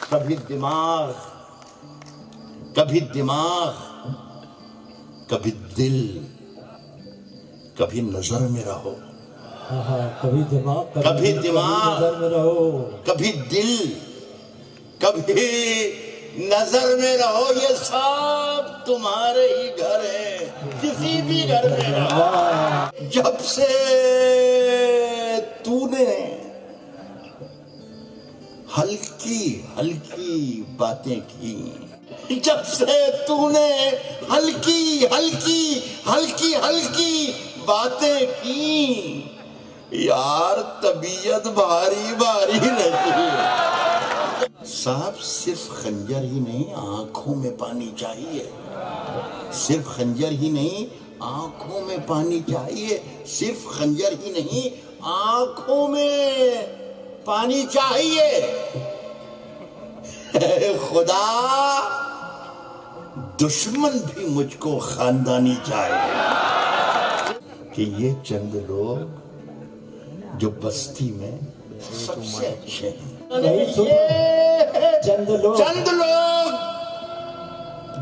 کبھی دماغ، کبھی دماغ، کبھی دل، کبھی نظر میں رہو، کبھی دماغ، کبھی دماغ، نظر میں رہو، کبھی دل، کبھی نظر میں رہو، یہ سب تمہارے ہی گھر ہیں، کسی بھی گھر میں رہو۔ جب سے تو نے ہلکی ہلکی باتیں کی، جب سے تو نے ہلکی ہلکی ہلکی ہلکی باتیں کی، یار طبیعت بھاری بھاری لگی۔ صاحب صرف خنجر ہی نہیں، آنکھوں میں پانی چاہیے، صرف خنجر ہی نہیں، آنکھوں میں پانی چاہیے، صرف خنجر ہی نہیں، آنکھوں میں پانی چاہیے۔ اے خدا، دشمن بھی مجھ کو خاندانی چاہیے، کہ یہ چند لوگ جو بستی میں سب سے اچھے ہیں، چند لوگ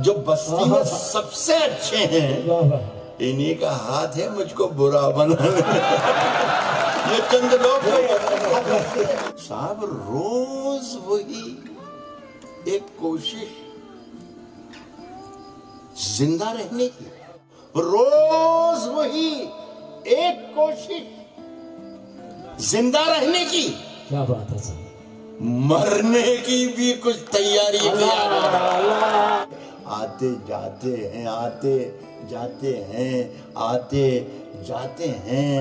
جو بستی میں سب سے اچھے ہیں، انہی کا ہاتھ ہے مجھ کو برا بنانے میں۔ یہ چند لوگ صاحب روز وہی ایک کوشش زندہ رہنے کی، روز وہی ایک کوشش زندہ رہنے کی، کیا بات ہے سر، مرنے کی بھی کچھ تیاری کیا۔ آتے جاتے ہیں، آتے جاتے ہیں، آتے جاتے ہیں،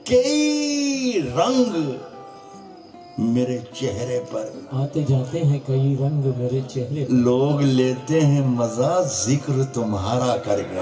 کئی رنگ میرے چہرے پر، آتے جاتے ہیں کئی رنگ میرے چہرے پر، لوگ لیتے ہیں مزہ ذکر تمہارا کر کے۔